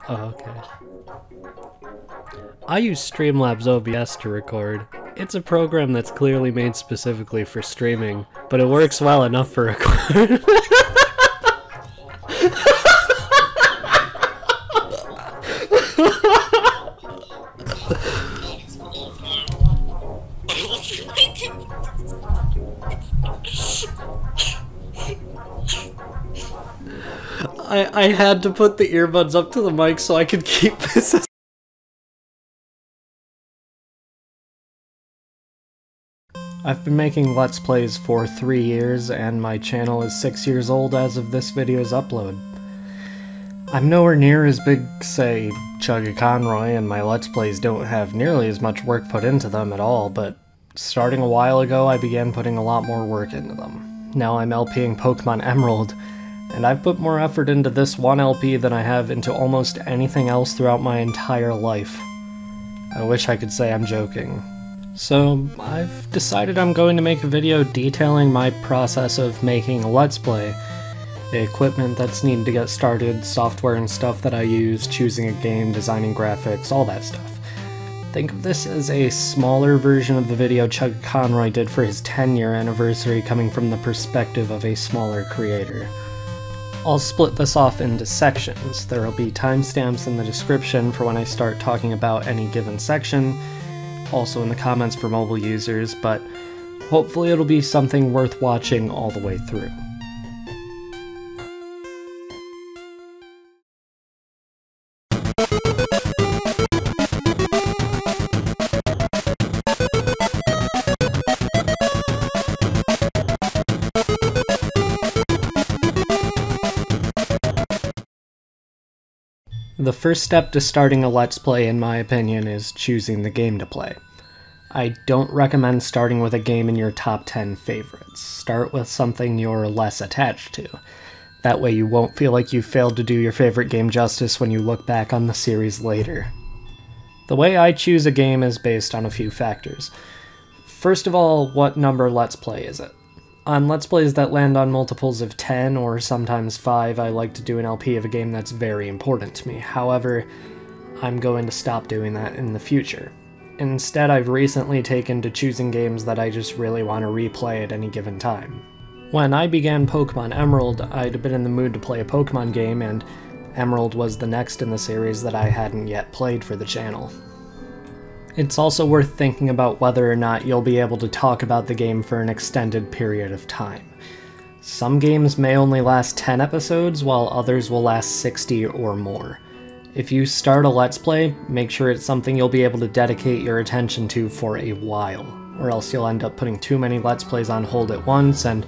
Oh, okay. I use Streamlabs OBS to record. It's a program that's clearly made specifically for streaming, but it works well enough for record. I had to put the earbuds up to the mic so I could keep this. I've been making Let's Plays for 3 years, and my channel is 6 years old as of this video's upload. I'm nowhere near as big, say, Chugga Conroy, and my Let's Plays don't have nearly as much work put into them at all, but starting a while ago I began putting a lot more work into them. Now I'm LPing Pokemon Emerald, and I've put more effort into this one LP than I have into almost anything else throughout my entire life. I wish I could say I'm joking. So, I've decided I'm going to make a video detailing my process of making a Let's Play, the equipment that's needed to get started, software and stuff that I use, choosing a game, designing graphics, all that stuff. Think of this as a smaller version of the video Chugga Conroy did for his 10-year anniversary, coming from the perspective of a smaller creator. I'll split this off into sections. There will be timestamps in the description for when I start talking about any given section, also in the comments for mobile users, but hopefully it'll be something worth watching all the way through. The first step to starting a Let's Play, in my opinion, is choosing the game to play. I don't recommend starting with a game in your top 10 favorites. Start with something you're less attached to. That way you won't feel like you failed to do your favorite game justice when you look back on the series later. The way I choose a game is based on a few factors. First of all, what number Let's Play is it? On Let's Plays that land on multiples of 10 or sometimes 5, I like to do an LP of a game that's very important to me. However, I'm going to stop doing that in the future. Instead, I've recently taken to choosing games that I just really want to replay at any given time. When I began Pokemon Emerald, I'd been in the mood to play a Pokemon game, and Emerald was the next in the series that I hadn't yet played for the channel. It's also worth thinking about whether or not you'll be able to talk about the game for an extended period of time. Some games may only last 10 episodes, while others will last 60 or more. If you start a Let's Play, make sure it's something you'll be able to dedicate your attention to for a while, or else you'll end up putting too many Let's Plays on hold at once and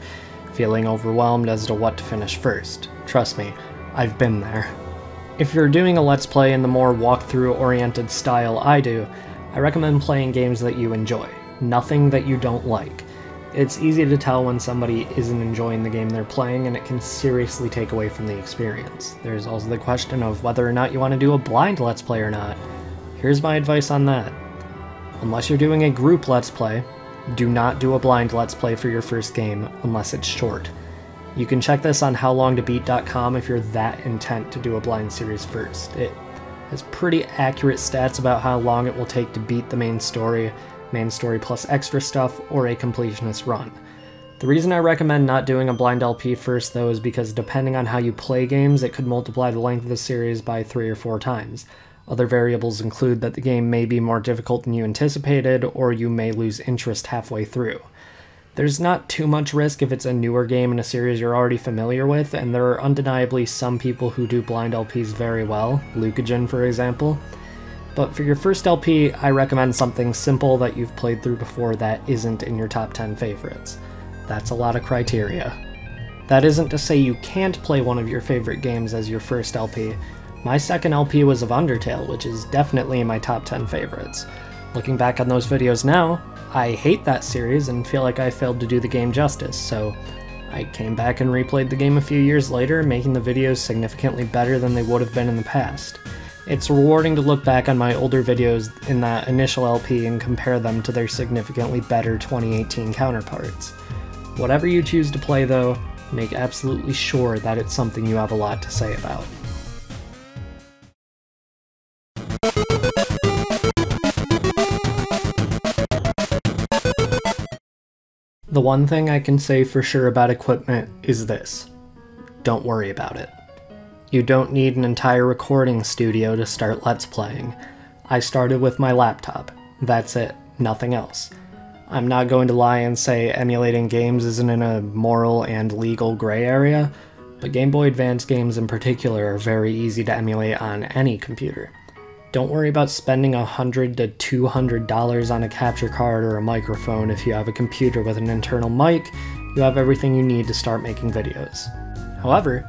feeling overwhelmed as to what to finish first. Trust me, I've been there. If you're doing a Let's Play in the more walkthrough-oriented style I do, I recommend playing games that you enjoy, nothing that you don't like. It's easy to tell when somebody isn't enjoying the game they're playing, and it can seriously take away from the experience. There's also the question of whether or not you want to do a blind Let's Play or not. Here's my advice on that. Unless you're doing a group Let's Play, do not do a blind Let's Play for your first game unless it's short. You can check this on howlongtobeat.com if you're that intent to do a blind series first. It has pretty accurate stats about how long it will take to beat the main story plus extra stuff, or a completionist run. The reason I recommend not doing a blind LP first, though, is because depending on how you play games, it could multiply the length of the series by 3 or 4 times. Other variables include that the game may be more difficult than you anticipated, or you may lose interest halfway through. There's not too much risk if it's a newer game in a series you're already familiar with, and there are undeniably some people who do blind LPs very well, Lucagen for example. But for your first LP, I recommend something simple that you've played through before that isn't in your top 10 favorites. That's a lot of criteria. That isn't to say you can't play one of your favorite games as your first LP. My second LP was of Undertale, which is definitely in my top 10 favorites. Looking back on those videos now, I hate that series and feel like I failed to do the game justice, so I came back and replayed the game a few years later, making the videos significantly better than they would have been in the past. It's rewarding to look back on my older videos in that initial LP and compare them to their significantly better 2018 counterparts. Whatever you choose to play though, make absolutely sure that it's something you have a lot to say about. The one thing I can say for sure about equipment is this: don't worry about it. You don't need an entire recording studio to start Let's Playing. I started with my laptop. That's it. Nothing else. I'm not going to lie and say emulating games isn't in a moral and legal gray area, but Game Boy Advance games in particular are very easy to emulate on any computer. Don't worry about spending $100 to $200 on a capture card or a microphone. If you have a computer with an internal mic, you have everything you need to start making videos. However,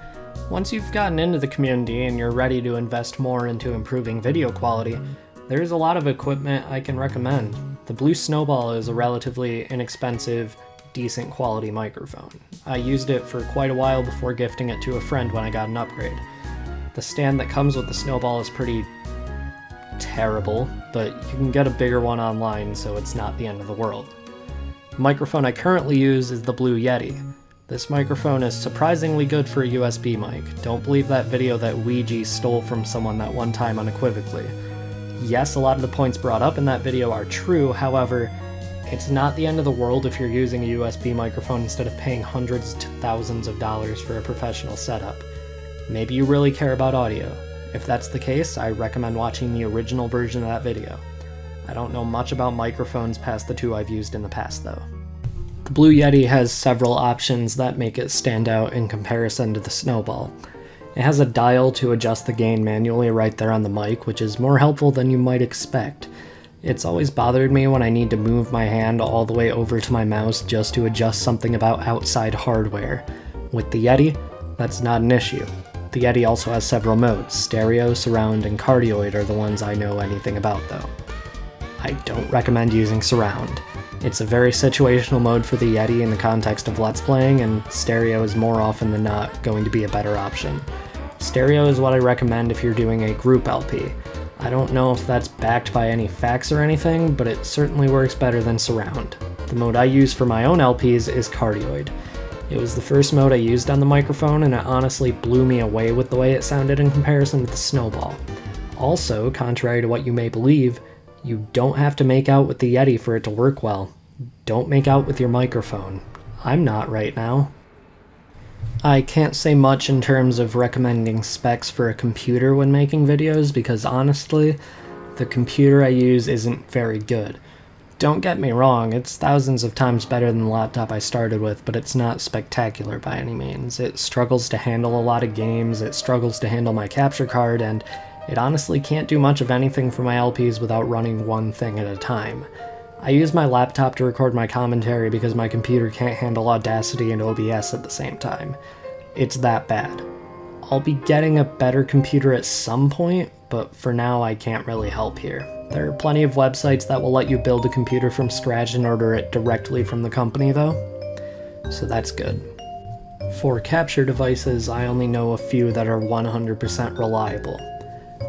once you've gotten into the community and you're ready to invest more into improving video quality, there's a lot of equipment I can recommend. The Blue Snowball is a relatively inexpensive, decent quality microphone. I used it for quite a while before gifting it to a friend when I got an upgrade. The stand that comes with the Snowball is pretty terrible, but you can get a bigger one online, so it's not the end of the world. The microphone I currently use is the Blue Yeti. This microphone is surprisingly good for a USB mic. Don't believe that video that Ouija stole from someone that one time unequivocally. Yes, a lot of the points brought up in that video are true, however, it's not the end of the world if you're using a USB microphone instead of paying hundreds to thousands of dollars for a professional setup. Maybe you really care about audio. If that's the case, I recommend watching the original version of that video. I don't know much about microphones past the two I've used in the past though. The Blue Yeti has several options that make it stand out in comparison to the Snowball. It has a dial to adjust the gain manually right there on the mic, which is more helpful than you might expect. It's always bothered me when I need to move my hand all the way over to my mouse just to adjust something about outside hardware. With the Yeti, that's not an issue. The Yeti also has several modes. Stereo, surround, and cardioid are the ones I know anything about though. I don't recommend using surround. It's a very situational mode for the Yeti in the context of Let's Playing, and stereo is more often than not going to be a better option. Stereo is what I recommend if you're doing a group LP. I don't know if that's backed by any facts or anything, but it certainly works better than surround. The mode I use for my own LPs is cardioid. It was the first mode I used on the microphone, and it honestly blew me away with the way it sounded in comparison to the Snowball. Also, contrary to what you may believe, you don't have to make out with the Yeti for it to work well. Don't make out with your microphone. I'm not right now. I can't say much in terms of recommending specs for a computer when making videos because honestly, the computer I use isn't very good. Don't get me wrong, it's thousands of times better than the laptop I started with, but it's not spectacular by any means. It struggles to handle a lot of games, it struggles to handle my capture card, and it honestly can't do much of anything for my LPs without running one thing at a time. I use my laptop to record my commentary because my computer can't handle Audacity and OBS at the same time. It's that bad. I'll be getting a better computer at some point, but for now I can't really help here. There are plenty of websites that will let you build a computer from scratch and order it directly from the company though, so that's good. For capture devices, I only know a few that are 100% reliable.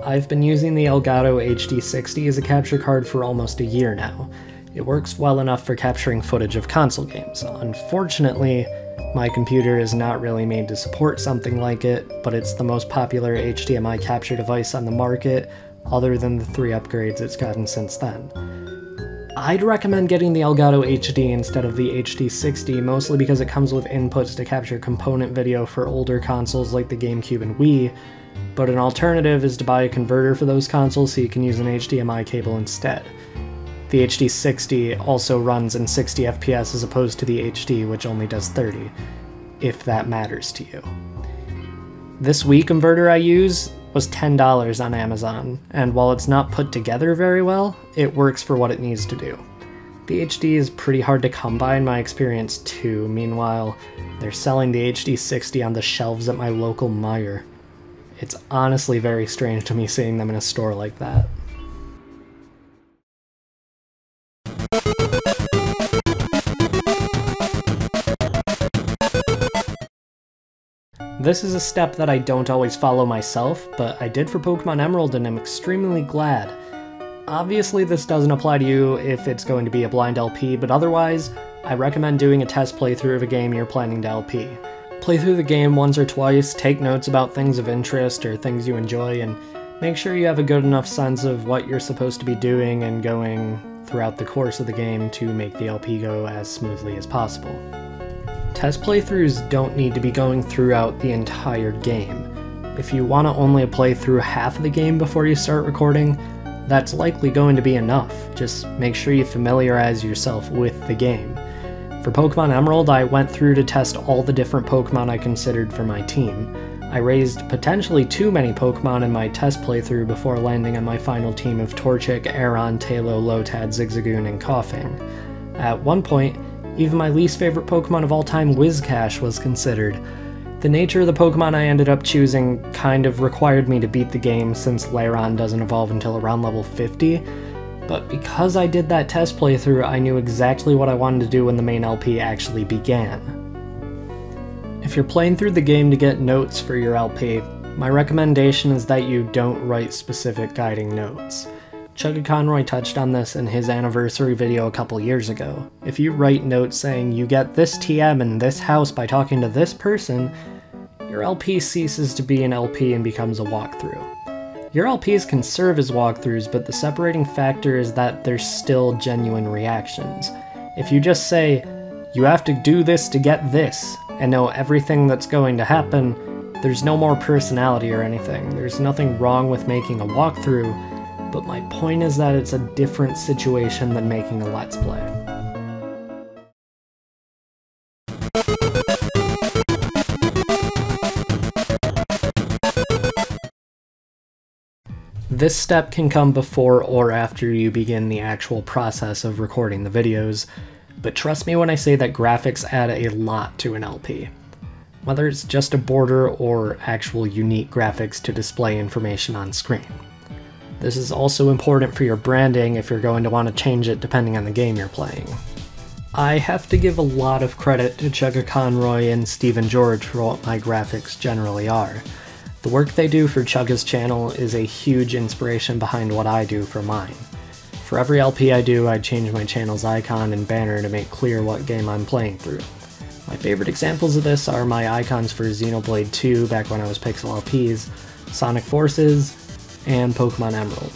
I've been using the Elgato HD60 as a capture card for almost a year now. It works well enough for capturing footage of console games. Unfortunately, my computer is not really made to support something like it, but it's the most popular HDMI capture device on the market, other than the 3 upgrades it's gotten since then. I'd recommend getting the Elgato HD instead of the HD60, mostly because it comes with inputs to capture component video for older consoles like the GameCube and Wii, but an alternative is to buy a converter for those consoles so you can use an HDMI cable instead. The HD60 also runs in 60 FPS as opposed to the HD, which only does 30, if that matters to you. This Wii converter I use was $10 on Amazon, and while it's not put together very well, it works for what it needs to do. The HD is pretty hard to come by in my experience too. Meanwhile, they're selling the HD60 on the shelves at my local Meijer. It's honestly very strange to me seeing them in a store like that. This is a step that I don't always follow myself, but I did for Pokemon Emerald and I'm extremely glad. Obviously this doesn't apply to you if it's going to be a blind LP, but otherwise, I recommend doing a test playthrough of a game you're planning to LP. Play through the game once or twice, take notes about things of interest or things you enjoy, and make sure you have a good enough sense of what you're supposed to be doing and going throughout the course of the game to make the LP go as smoothly as possible. Test playthroughs don't need to be going throughout the entire game. If you want to only play through half of the game before you start recording, that's likely going to be enough. Just make sure you familiarize yourself with the game. For Pokemon Emerald, I went through to test all the different Pokemon I considered for my team. I raised potentially too many Pokemon in my test playthrough before landing on my final team of Torchic, Aron, Tailo, Lotad, Zigzagoon, and Koffing. At one point, even my least favorite Pokemon of all time, Whiscash, was considered. The nature of the Pokemon I ended up choosing kind of required me to beat the game since Lairon doesn't evolve until around level 50, but because I did that test playthrough, I knew exactly what I wanted to do when the main LP actually began. If you're playing through the game to get notes for your LP, my recommendation is that you don't write specific guiding notes. Chuggaaconroy touched on this in his anniversary video a couple years ago. If you write notes saying you get this TM in this house by talking to this person, your LP ceases to be an LP and becomes a walkthrough. Your LPs can serve as walkthroughs, but the separating factor is that they're still genuine reactions. If you just say, you have to do this to get this, and know everything that's going to happen, there's no more personality or anything. There's nothing wrong with making a walkthrough, but my point is that it's a different situation than making a Let's Play. This step can come before or after you begin the actual process of recording the videos, but trust me when I say that graphics add a lot to an LP. Whether it's just a border or actual unique graphics to display information on screen. This is also important for your branding if you're going to want to change it depending on the game you're playing. I have to give a lot of credit to Chuggaaconroy and Stephen George for what my graphics generally are. The work they do for Chugga's channel is a huge inspiration behind what I do for mine. For every LP I do, I change my channel's icon and banner to make clear what game I'm playing through. My favorite examples of this are my icons for Xenoblade 2 back when I was Pixel LPs, Sonic Forces, and Pokemon Emerald.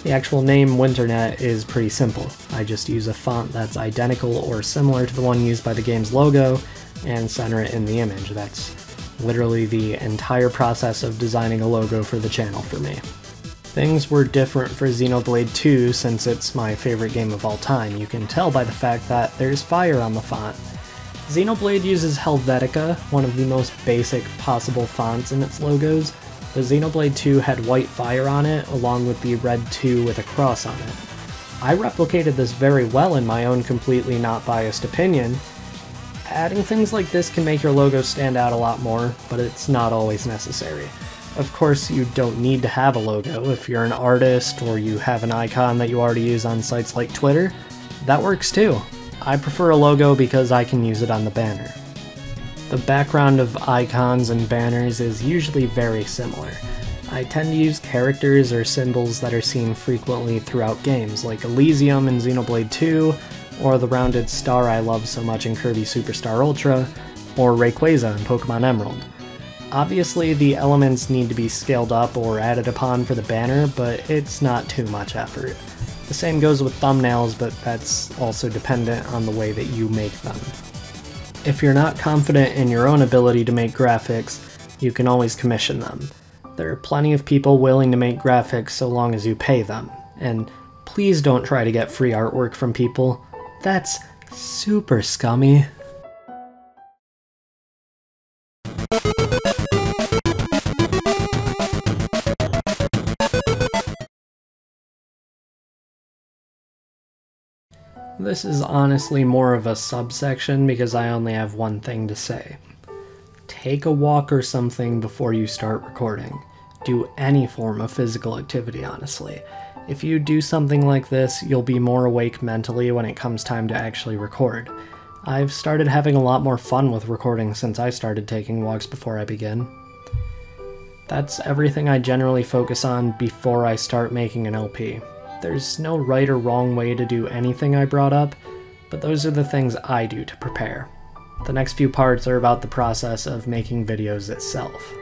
The actual name Winternet is pretty simple. I just use a font that's identical or similar to the one used by the game's logo and center it in the image. That's literally the entire process of designing a logo for the channel for me. Things were different for Xenoblade 2 since it's my favorite game of all time. You can tell by the fact that there's fire on the font. Xenoblade uses Helvetica, one of the most basic possible fonts in its logos, but Xenoblade 2 had white fire on it, along with the red 2 with a cross on it. I replicated this very well in my own completely not biased opinion. Adding things like this can make your logo stand out a lot more, but it's not always necessary. Of course, you don't need to have a logo. If you're an artist or you have an icon that you already use on sites like Twitter, that works too. I prefer a logo because I can use it on the banner. The background of icons and banners is usually very similar. I tend to use characters or symbols that are seen frequently throughout games, like Elysium in Xenoblade 2, or the rounded star I love so much in Kirby Superstar Ultra, or Rayquaza in Pokemon Emerald. Obviously, the elements need to be scaled up or added upon for the banner, but it's not too much effort. The same goes with thumbnails, but that's also dependent on the way that you make them. If you're not confident in your own ability to make graphics, you can always commission them. There are plenty of people willing to make graphics so long as you pay them. And please don't try to get free artwork from people. That's super scummy. This is honestly more of a subsection because I only have one thing to say. Take a walk or something before you start recording. Do any form of physical activity, honestly. If you do something like this, you'll be more awake mentally when it comes time to actually record. I've started having a lot more fun with recording since I started taking walks before I begin. That's everything I generally focus on before I start making an LP. There's no right or wrong way to do anything I brought up, but those are the things I do to prepare. The next few parts are about the process of making videos itself.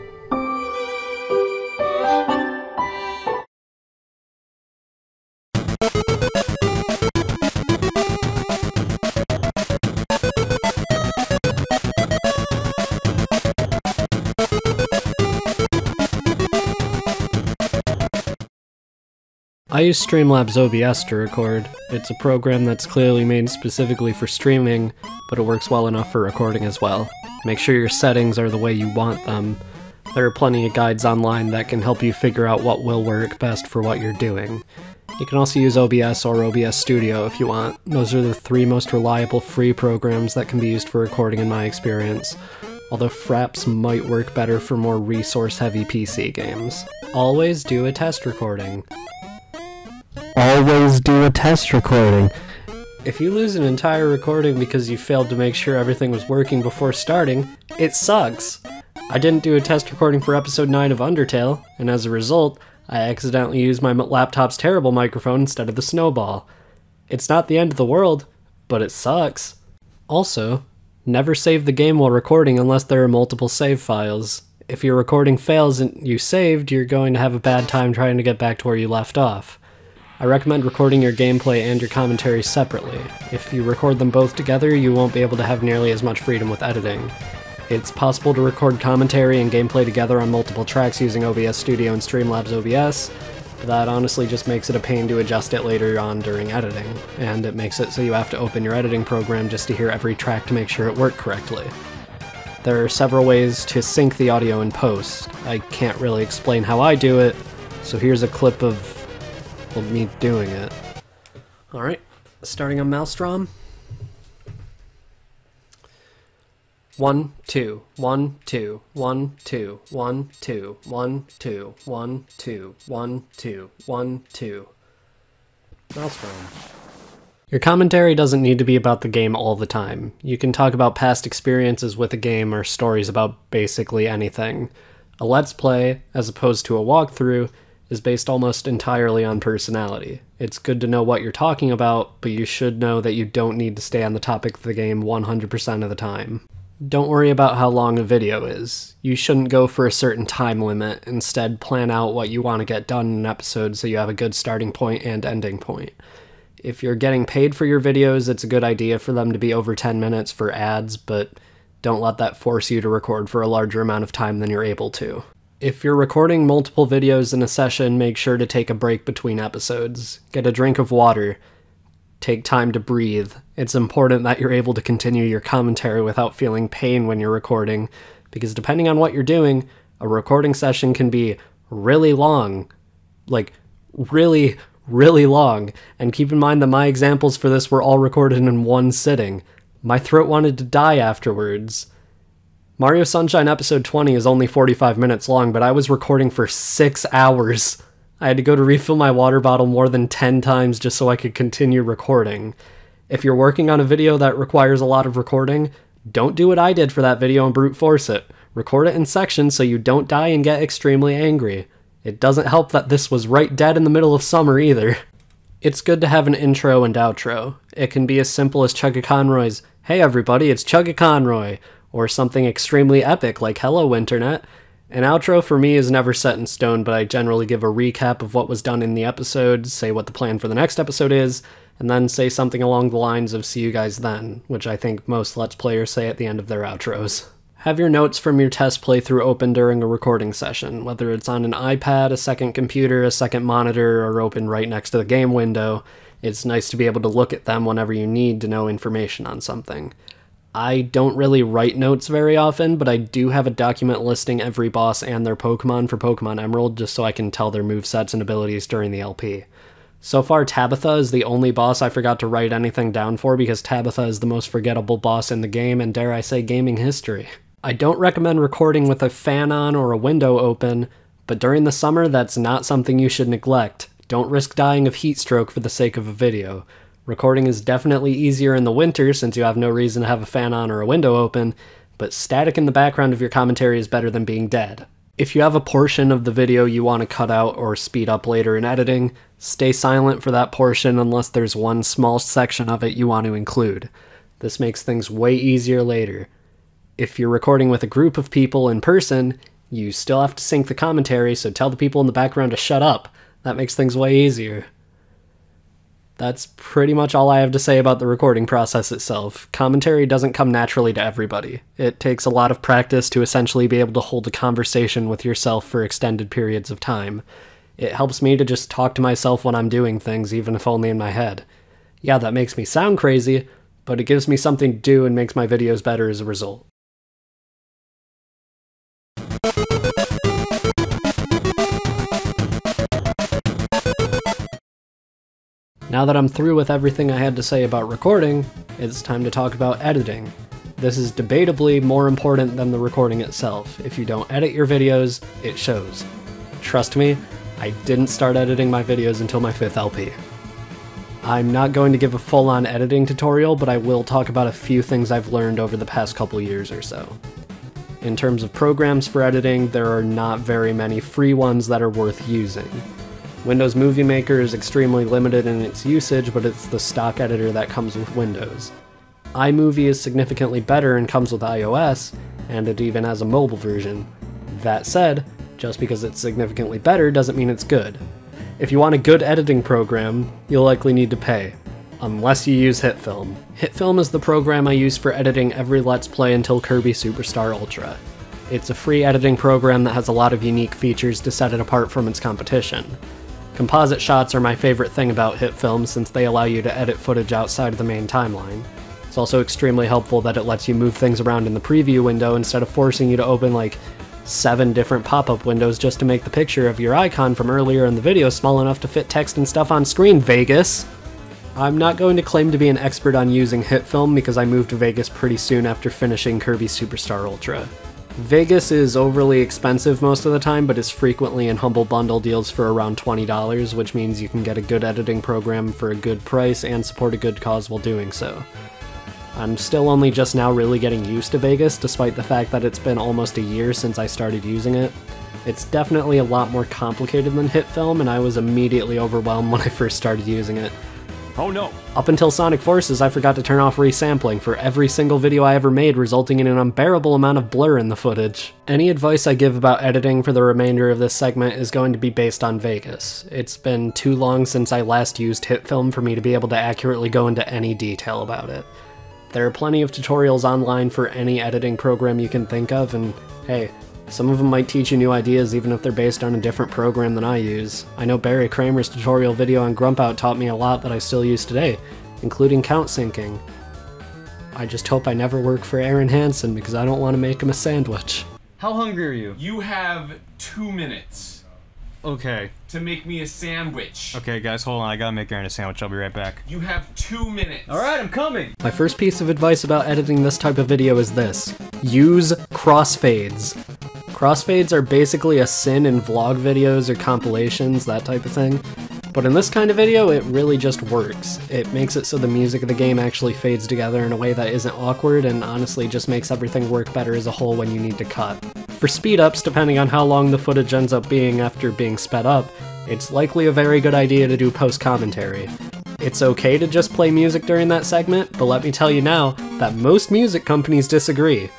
I use Streamlabs OBS to record. It's a program that's clearly made specifically for streaming, but it works well enough for recording as well. Make sure your settings are the way you want them. There are plenty of guides online that can help you figure out what will work best for what you're doing. You can also use OBS or OBS Studio if you want. Those are the 3 most reliable free programs that can be used for recording in my experience, although Fraps might work better for more resource-heavy PC games. Always do a test recording. Always do a test recording. If you lose an entire recording because you failed to make sure everything was working before starting, it sucks. I didn't do a test recording for episode 9 of Undertale, and as a result, I accidentally used my laptop's terrible microphone instead of the Snowball. It's not the end of the world, but it sucks. Also, never save the game while recording unless there are multiple save files. If your recording fails and you saved, you're going to have a bad time trying to get back to where you left off. I recommend recording your gameplay and your commentary separately. If you record them both together, you won't be able to have nearly as much freedom with editing. It's possible to record commentary and gameplay together on multiple tracks using OBS Studio and Streamlabs OBS, but that honestly just makes it a pain to adjust it later on during editing, and it makes it so you have to open your editing program just to hear every track to make sure it worked correctly. There are several ways to sync the audio in post. I can't really explain how I do it, so here's a clip of me doing it. Alright, starting on Maelstrom. 1, 2, 1, 2, 1, 2, 1, 2, 1, 2, 1, 2, 1, 2, 1, 2. Maelstrom. Your commentary doesn't need to be about the game all the time. You can talk about past experiences with a game or stories about basically anything. A Let's Play, as opposed to a walkthrough, is based almost entirely on personality. It's good to know what you're talking about, but you should know that you don't need to stay on the topic of the game 100% of the time. Don't worry about how long a video is. You shouldn't go for a certain time limit. Instead, plan out what you want to get done in an episode so you have a good starting point and ending point. If you're getting paid for your videos, it's a good idea for them to be over 10 minutes for ads, but don't let that force you to record for a larger amount of time than you're able to. If you're recording multiple videos in a session, make sure to take a break between episodes. Get a drink of water. Take time to breathe. It's important that you're able to continue your commentary without feeling pain when you're recording, because depending on what you're doing, a recording session can be really long. Like, really, really long. And keep in mind that my examples for this were all recorded in one sitting. My throat wanted to die afterwards. Mario Sunshine episode 20 is only 45 minutes long, but I was recording for 6 hours. I had to go to refill my water bottle more than 10 times just so I could continue recording. If you're working on a video that requires a lot of recording, don't do what I did for that video and brute force it. Record it in sections so you don't die and get extremely angry. It doesn't help that this was right dead in the middle of summer either. It's good to have an intro and outro. It can be as simple as Chugga Conroy's, "Hey everybody, it's Chugga Conroy," or something extremely epic like "Hello Winternet." An outro for me is never set in stone, but I generally give a recap of what was done in the episode, say what the plan for the next episode is, and then say something along the lines of "see you guys then," which I think most Let's Players say at the end of their outros. Have your notes from your test playthrough open during a recording session, whether it's on an iPad, a second computer, a second monitor, or open right next to the game window. It's nice to be able to look at them whenever you need to know information on something. I don't really write notes very often, but I do have a document listing every boss and their Pokemon for Pokemon Emerald just so I can tell their movesets and abilities during the LP. So far, Tabitha is the only boss I forgot to write anything down for because Tabitha is the most forgettable boss in the game and, dare I say, gaming history. I don't recommend recording with a fan on or a window open, but during the summer that's not something you should neglect. Don't risk dying of heat stroke for the sake of a video. Recording is definitely easier in the winter since you have no reason to have a fan on or a window open, but static in the background of your commentary is better than being dead. If you have a portion of the video you want to cut out or speed up later in editing, stay silent for that portion unless there's one small section of it you want to include. This makes things way easier later. If you're recording with a group of people in person, you still have to sync the commentary, so tell the people in the background to shut up. That makes things way easier. That's pretty much all I have to say about the recording process itself. Commentary doesn't come naturally to everybody. It takes a lot of practice to essentially be able to hold a conversation with yourself for extended periods of time. It helps me to just talk to myself when I'm doing things, even if only in my head. Yeah, that makes me sound crazy, but it gives me something to do and makes my videos better as a result. Now that I'm through with everything I had to say about recording, it's time to talk about editing. This is debatably more important than the recording itself. If you don't edit your videos, it shows. Trust me, I didn't start editing my videos until my 5th LP. I'm not going to give a full-on editing tutorial, but I will talk about a few things I've learned over the past couple years or so. In terms of programs for editing, there are not very many free ones that are worth using. Windows Movie Maker is extremely limited in its usage, but it's the stock editor that comes with Windows. iMovie is significantly better and comes with iOS, and it even has a mobile version. That said, just because it's significantly better doesn't mean it's good. If you want a good editing program, you'll likely need to pay, unless you use HitFilm. HitFilm is the program I use for editing every Let's Play until Kirby Superstar Ultra. It's a free editing program that has a lot of unique features to set it apart from its competition. Composite shots are my favorite thing about HitFilm since they allow you to edit footage outside of the main timeline. It's also extremely helpful that it lets you move things around in the preview window instead of forcing you to open like 7 different pop-up windows just to make the picture of your icon from earlier in the video small enough to fit text and stuff on screen, Vegas! I'm not going to claim to be an expert on using HitFilm because I moved to Vegas pretty soon after finishing Kirby Superstar Ultra. Vegas is overly expensive most of the time, but is frequently in Humble Bundle deals for around $20, which means you can get a good editing program for a good price and support a good cause while doing so. I'm still only just now really getting used to Vegas, despite the fact that it's been almost a year since I started using it. It's definitely a lot more complicated than HitFilm, and I was immediately overwhelmed when I first started using it. Oh no! Up until Sonic Forces, I forgot to turn off resampling for every single video I ever made, resulting in an unbearable amount of blur in the footage. Any advice I give about editing for the remainder of this segment is going to be based on Vegas. It's been too long since I last used HitFilm for me to be able to accurately go into any detail about it. There are plenty of tutorials online for any editing program you can think of, and hey, some of them might teach you new ideas even if they're based on a different program than I use. I know Barry Kramer's tutorial video on Grumpout taught me a lot that I still use today, including count syncing. I just hope I never work for Aaron Hansen because I don't want to make him a sandwich. How hungry are you? You have 2 minutes Okay. to make me a sandwich. Okay, guys, hold on. I gotta make Aaron a sandwich. I'll be right back. You have 2 minutes. Alright, I'm coming! My first piece of advice about editing this type of video is this. Use crossfades. Crossfades are basically a sin in vlog videos or compilations, that type of thing. But in this kind of video, it really just works. It makes it so the music of the game actually fades together in a way that isn't awkward and honestly just makes everything work better as a whole when you need to cut. For speed-ups, depending on how long the footage ends up being after being sped up, it's likely a very good idea to do post-commentary. It's okay to just play music during that segment, but let me tell you now that most music companies disagree.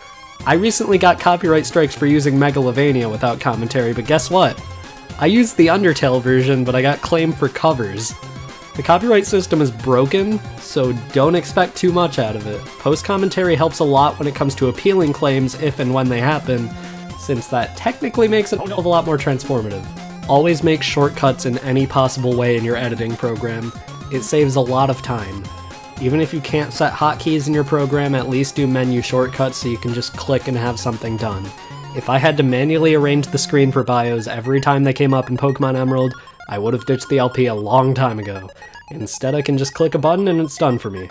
I recently got copyright strikes for using Megalovania without commentary, but guess what? I used the Undertale version, but I got claimed for covers. The copyright system is broken, so don't expect too much out of it. Post-commentary helps a lot when it comes to appealing claims if and when they happen, since that technically makes it a hell of a lot more transformative. Always make shortcuts in any possible way in your editing program. It saves a lot of time. Even if you can't set hotkeys in your program, at least do menu shortcuts so you can just click and have something done. If I had to manually arrange the screen for bios every time they came up in Pokemon Emerald, I would have ditched the LP a long time ago. Instead, I can just click a button and it's done for me.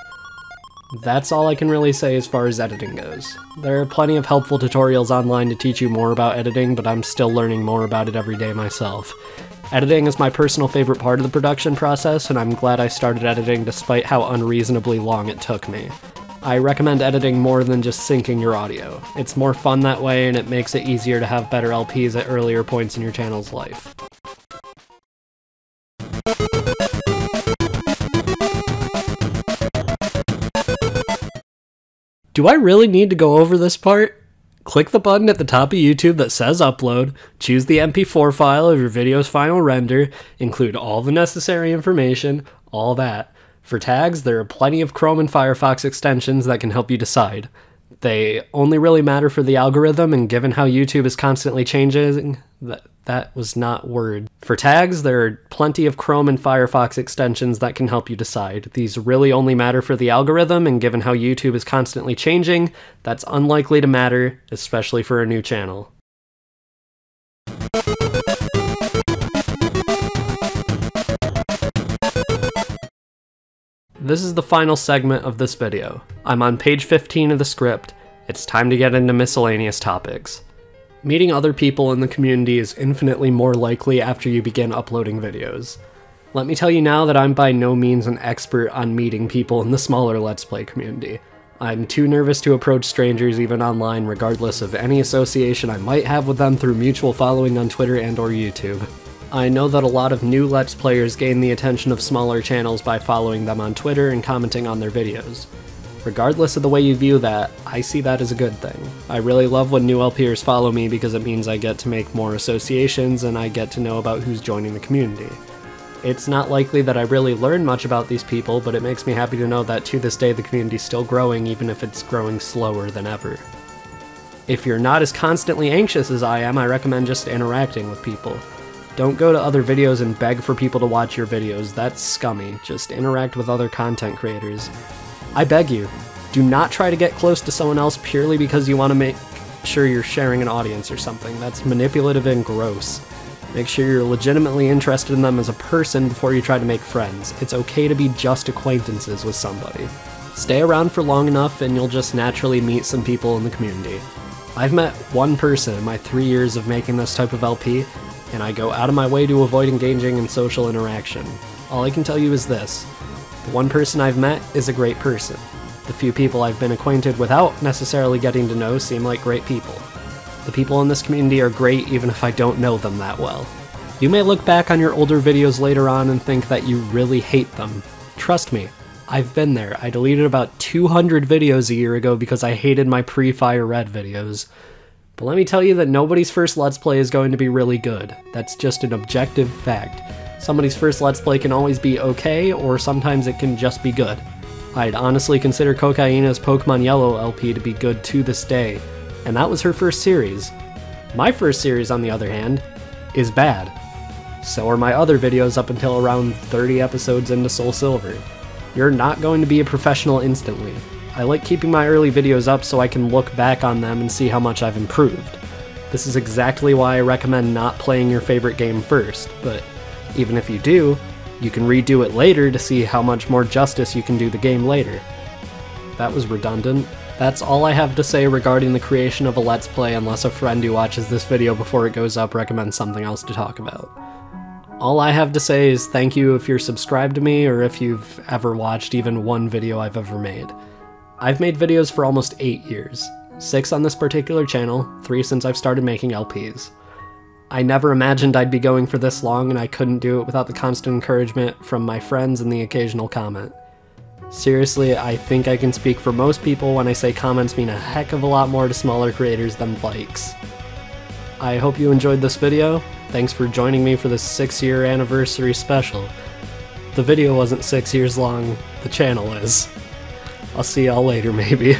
That's all I can really say as far as editing goes. There are plenty of helpful tutorials online to teach you more about editing, but I'm still learning more about it every day myself. Editing is my personal favorite part of the production process, and I'm glad I started editing despite how unreasonably long it took me. I recommend editing more than just syncing your audio. It's more fun that way, and it makes it easier to have better LPs at earlier points in your channel's life. Do I really need to go over this part? Click the button at the top of YouTube that says upload, choose the MP4 file of your video's final render, include all the necessary information, all that. For tags, there are plenty of Chrome and Firefox extensions that can help you decide. They only really matter for the algorithm, and given how YouTube is constantly changing, That was not word. For tags, there are plenty of Chrome and Firefox extensions that can help you decide. These really only matter for the algorithm, and given how YouTube is constantly changing, that's unlikely to matter, especially for a new channel. This is the final segment of this video. I'm on page 15 of the script. It's time to get into miscellaneous topics. Meeting other people in the community is infinitely more likely after you begin uploading videos. Let me tell you now that I'm by no means an expert on meeting people in the smaller Let's Play community. I'm too nervous to approach strangers even online, regardless of any association I might have with them through mutual following on Twitter and or YouTube. I know that a lot of new Let's Players gain the attention of smaller channels by following them on Twitter and commenting on their videos. Regardless of the way you view that, I see that as a good thing. I really love when new LPers follow me because it means I get to make more associations and I get to know about who's joining the community. It's not likely that I really learn much about these people, but it makes me happy to know that to this day the community's still growing, even if it's growing slower than ever. If you're not as constantly anxious as I am, I recommend just interacting with people. Don't go to other videos and beg for people to watch your videos, that's scummy. Just interact with other content creators. I beg you, do not try to get close to someone else purely because you want to make sure you're sharing an audience or something. That's manipulative and gross. Make sure you're legitimately interested in them as a person before you try to make friends. It's okay to be just acquaintances with somebody. Stay around for long enough and you'll just naturally meet some people in the community. I've met one person in my 3 years of making this type of LP, and I go out of my way to avoid engaging in social interaction. All I can tell you is this. The one person I've met is a great person. The few people I've been acquainted without necessarily getting to know seem like great people. The people in this community are great even if I don't know them that well. You may look back on your older videos later on and think that you really hate them. Trust me, I've been there. I deleted about 200 videos a year ago because I hated my pre-Fire Red videos. But let me tell you that nobody's first Let's Play is going to be really good. That's just an objective fact. Somebody's first Let's Play can always be okay, or sometimes it can just be good. I'd honestly consider Cocaina's Pokemon Yellow LP to be good to this day, and that was her first series. My first series, on the other hand, is bad. So are my other videos up until around 30 episodes into Soul Silver. You're not going to be a professional instantly. I like keeping my early videos up so I can look back on them and see how much I've improved. This is exactly why I recommend not playing your favorite game first, but even if you do, you can redo it later to see how much more justice you can do the game later. That was redundant. That's all I have to say regarding the creation of a Let's Play, unless a friend who watches this video before it goes up recommends something else to talk about. All I have to say is thank you if you're subscribed to me or if you've ever watched even one video I've ever made. I've made videos for almost 8 years, 6 on this particular channel, 3 since I've started making LPs. I never imagined I'd be going for this long, and I couldn't do it without the constant encouragement from my friends and the occasional comment. Seriously, I think I can speak for most people when I say comments mean a heck of a lot more to smaller creators than likes. I hope you enjoyed this video. Thanks for joining me for this 6-year anniversary special. The video wasn't 6 years long, the channel is. I'll see y'all later, maybe.